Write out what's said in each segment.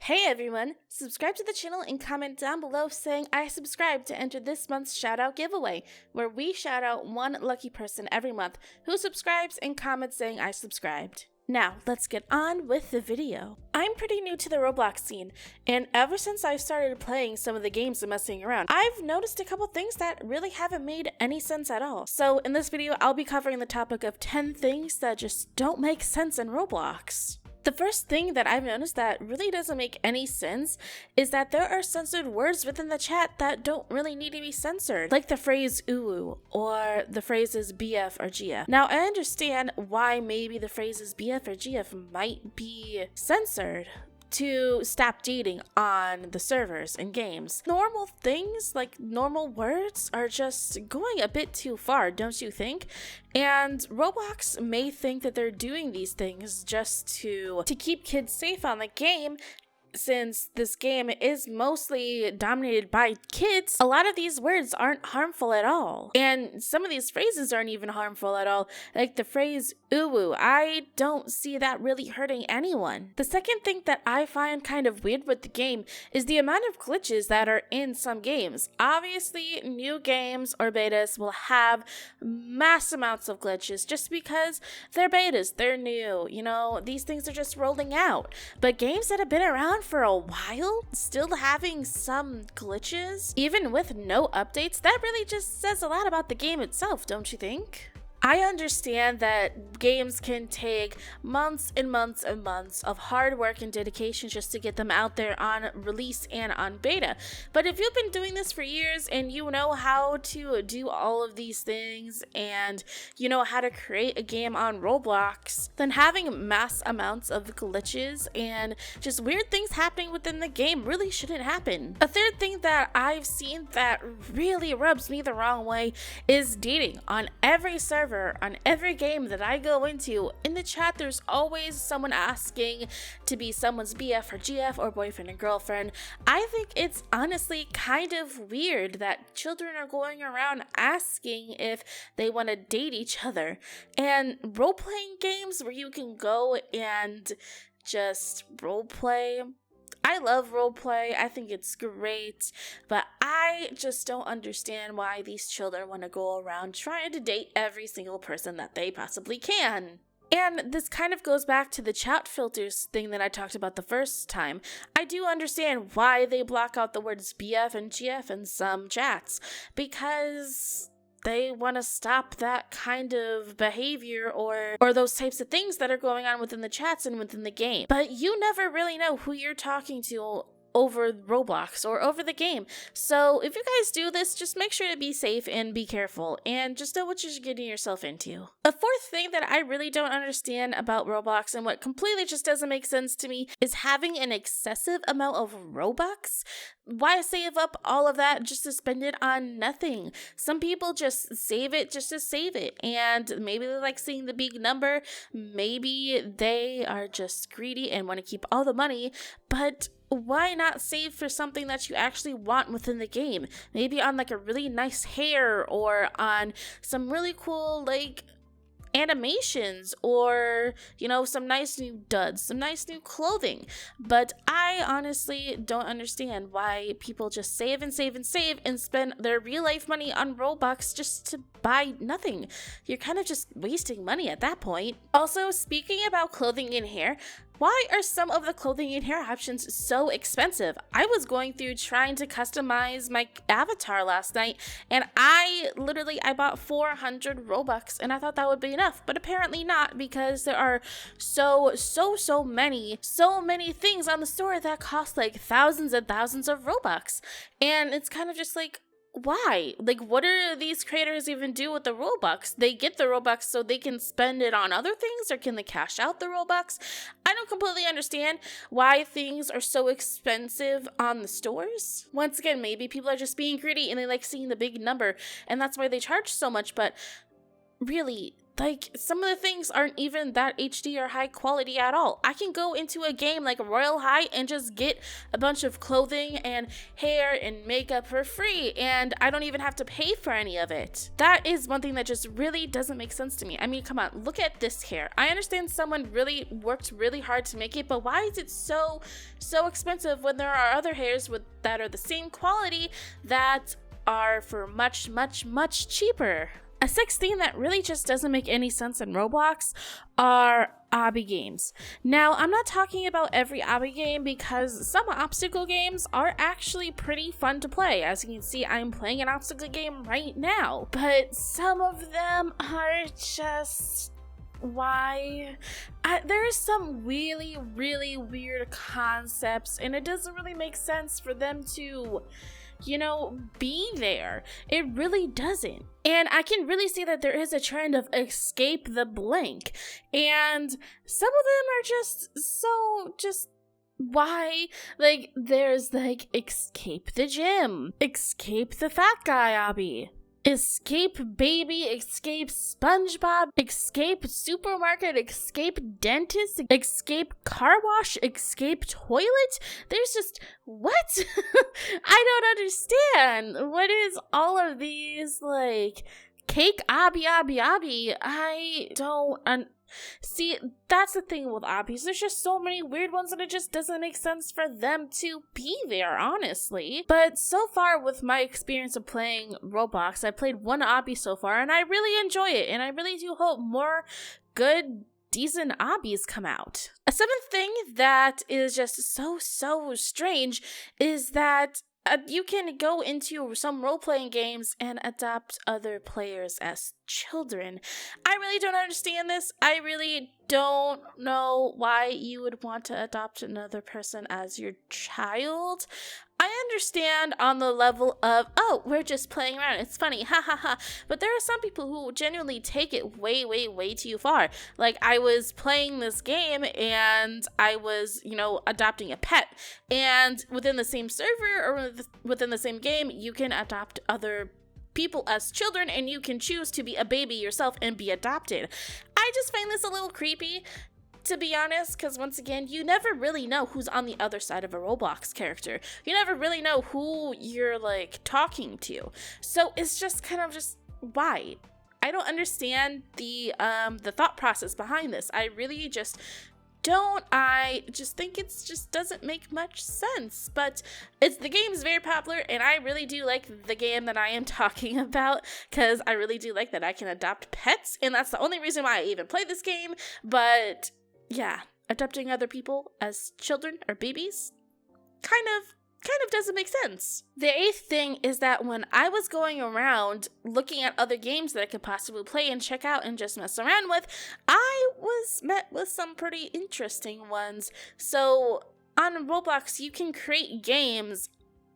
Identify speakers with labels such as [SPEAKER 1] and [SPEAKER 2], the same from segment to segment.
[SPEAKER 1] Hey everyone! Subscribe to the channel and comment down below saying I subscribe to enter this month's shoutout giveaway, where we shout out one lucky person every month who subscribes and comments saying I subscribed. Now, let's get on with the video. I'm pretty new to the Roblox scene, and ever since I started playing some of the games and messing around, I've noticed a couple things that really haven't made any sense at all. So in this video, I'll be covering the topic of 10 things that just don't make sense in Roblox. The first thing that I've noticed that really doesn't make any sense is that there are censored words within the chat that don't really need to be censored, like the phrase ooh or the phrases BF or GF. Now, I understand why maybe the phrases BF or GF might be censored to stop dating on the servers and games. Normal things, like normal words, are just going a bit too far, don't you think? And Roblox may think that they're doing these things just to keep kids safe on the game. Since this game is mostly dominated by kids, a lot of these words aren't harmful at all. And some of these phrases aren't even harmful at all. Like the phrase ooh, I don't see that really hurting anyone. The second thing that I find kind of weird with the game is the amount of glitches that are in some games. Obviously, new games or betas will have mass amounts of glitches just because they're betas, they're new, these things are just rolling out. But games that have been around for a while, still having some glitches, even with no updates, that really just says a lot about the game itself, don't you think? I understand that games can take months and months and months of hard work and dedication just to get them out there on release and on beta. But if you've been doing this for years and you know how to do all of these things and you know how to create a game on Roblox, then having mass amounts of glitches and just weird things happening within the game really shouldn't happen. A third thing that I've seen that really rubs me the wrong way is dating. On every server, on every game that I go into, in the chat there's always someone asking to be someone's BF or GF or boyfriend and girlfriend. I think it's honestly kind of weird that children are going around asking if they want to date each other. And role-playing games where you can go and just role-play, I love roleplay, I think it's great, but I just don't understand why these children want to go around trying to date every single person that they possibly can. And this kind of goes back to the chat filters thing that I talked about the first time. I do understand why they block out the words BF and GF in some chats, because they want to stop that kind of behavior or those types of things that are going on within the chats and within the game. But you never really know who you're talking to over Roblox or over the game. So if you guys do this, just make sure to be safe and be careful and just know what you're getting yourself into. A fourth thing that I really don't understand about Roblox and what completely just doesn't make sense to me is having an excessive amount of Robux. Why save up all of that just to spend it on nothing? Some people just save it just to save it, and maybe they like seeing the big number, maybe they are just greedy and want to keep all the money, but why not save for something that you actually want within the game? Maybe on like a really nice hair or on some really cool like animations or some nice new duds, some nice new clothing. But I honestly don't understand why people just save and save and save and spend their real life money on Robux just to buy nothing. You're kind of just wasting money at that point. Also, speaking about clothing and hair, why are some of the clothing and hair options so expensive? I was going through trying to customize my avatar last night, and I bought 400 Robux, and I thought that would be enough, but apparently not, because there are so many things on the store that cost like thousands and thousands of Robux, and it's kind of just like, why? Like, what do these creators even do with the Robux? They get the Robux so they can spend it on other things, or can they cash out the Robux? I don't completely understand why things are so expensive on the stores. Once again, maybe people are just being greedy and they like seeing the big number, and that's why they charge so much, but really, like, some of the things aren't even that HD or high quality at all. I can go into a game like Royal High and just get a bunch of clothing and hair and makeup for free, and I don't even have to pay for any of it. That is one thing that just really doesn't make sense to me. I mean, come on, look at this hair. I understand someone really worked really hard to make it, but why is it so expensive when there are other hairs that are the same quality that are for much cheaper? A sex theme that really just doesn't make any sense in Roblox are obby games. Now, I'm not talking about every obby game because some obstacle games are actually pretty fun to play. As you can see, I'm playing an obstacle game right now, but some of them are just... why? There's some really weird concepts, and it doesn't really make sense for them to, you know, be there. It really doesn't. And I can really see that there is a trend of escape the blank, and some of them are just why? Like, there's like escape the gym, escape the fat guy obby, escape baby, escape SpongeBob, escape supermarket, escape dentist, escape car wash, escape toilet. There's just, what? I don't understand. What is all of these, like, cake obby? I don't see, that's the thing with obbies. There's just so many weird ones and it just doesn't make sense for them to be there, honestly. But so far with my experience of playing Roblox, I played one obby so far and I really enjoy it, and I really do hope more good, decent obbies come out. A seventh thing that is just so strange is that you can go into some role-playing games and adopt other players as children. I really don't understand this. I really don't know why you would want to adopt another person as your child. I understand on the level of, oh, we're just playing around, it's funny, ha ha ha. But there are some people who genuinely take it way too far. Like, I was playing this game and I was, you know, adopting a pet. And within the same server or within the same game, you can adopt other people as children, and you can choose to be a baby yourself and be adopted. I just find this a little creepy, to be honest, because once again, you never really know who's on the other side of a Roblox character. You never really know who you're, like, talking to. So it's just kind of just, why? I don't understand the thought process behind this. I really just don't. I just think it's just doesn't make much sense. But the game is very popular, and I really do like the game that I am talking about, because I really do like that I can adopt pets, and that's the only reason why I even play this game. But yeah, adopting other people as children or babies kind of doesn't make sense. The eighth thing is that when I was going around looking at other games that I could possibly play and check out and just mess around with, I was met with some pretty interesting ones. So on Roblox, you can create games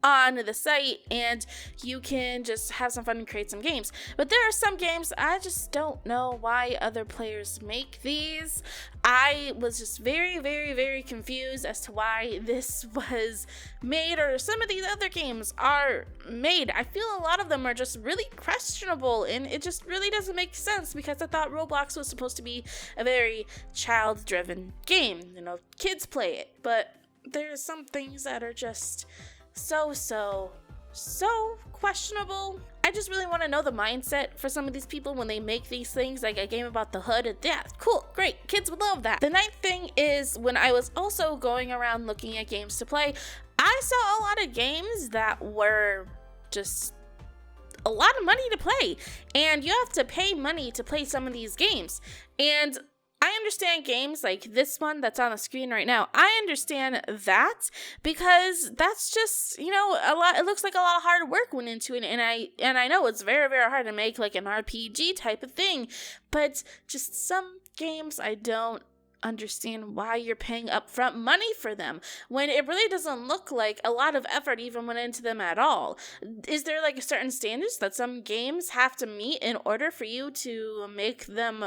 [SPEAKER 1] on the site and you can just have some fun and create some games. But there are some games I just don't know why other players make these. I was just very confused as to why this was made, or some of these other games are made. I feel a lot of them are just really questionable, and it just really doesn't make sense, because I thought Roblox was supposed to be a very child-driven game. You know, kids play it, but there's some things that are just so questionable. I just really want to know the mindset for some of these people when they make these things, like a game about the hood. Yeah, cool, great, kids would love that. The ninth thing is, when I was also going around looking at games to play, I saw a lot of games that were just a lot of money to play, and you have to pay money to play some of these games. And I understand games like this one that's on the screen right now. I understand that, because that's just, you know, a lot. It looks like a lot of hard work went into it, and I know it's very hard to make like an RPG type of thing. But just some games, I don't understand why you're paying upfront money for them when it really doesn't look like a lot of effort even went into them at all. Is there like a certain standards that some games have to meet in order for you to make them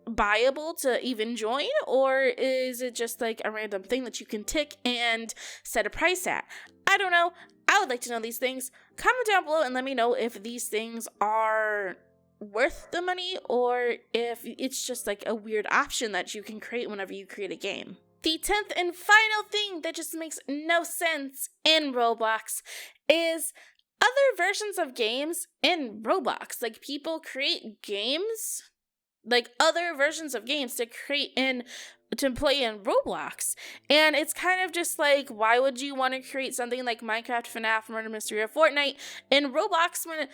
[SPEAKER 1] buyable to even join, or is it just like a random thing that you can tick and set a price at? I don't know. I would like to know these things. Comment down below and let me know if these things are worth the money or if it's just like a weird option that you can create whenever you create a game. The 10th and final thing that just makes no sense in Roblox is other versions of games in Roblox. Like, people create games, like other versions of games to play in Roblox. And it's kind of just like, why would you want to create something like Minecraft, FNAF, Murder Mystery, or Fortnite in Roblox when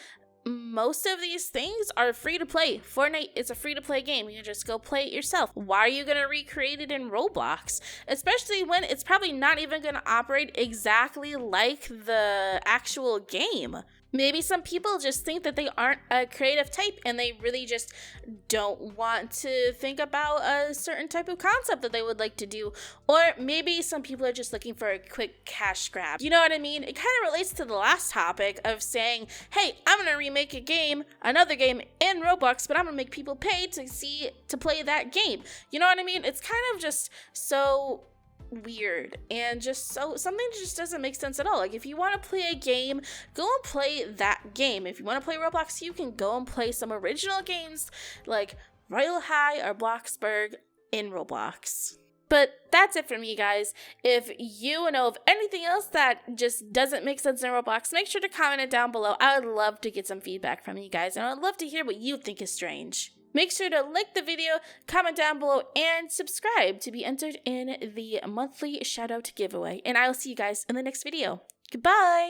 [SPEAKER 1] most of these things are free to play? Fortnite is a free to play game. You can just go play it yourself. Why are you going to recreate it in Roblox? Especially when it's probably not even going to operate exactly like the actual game. Maybe some people just think that they aren't a creative type and they really just don't want to think about a certain type of concept that they would like to do. Or maybe some people are just looking for a quick cash grab. You know what I mean? It kind of relates to the last topic of saying, hey, I'm going to remake another game in Roblox, but I'm going to make people pay to play that game. You know what I mean? It's kind of just so weird and just something just doesn't make sense at all. Like, if you want to play a game, go and play that game. If you want to play Roblox, you can go and play some original games like Royale High or Bloxburg in Roblox. But that's it from me, guys. If you know of anything else that just doesn't make sense in Roblox, make sure to comment it down below. I would love to get some feedback from you guys, and I would love to hear what you think is strange. Make sure to like the video, comment down below, and subscribe to be entered in the monthly shoutout giveaway. And I will see you guys in the next video. Goodbye!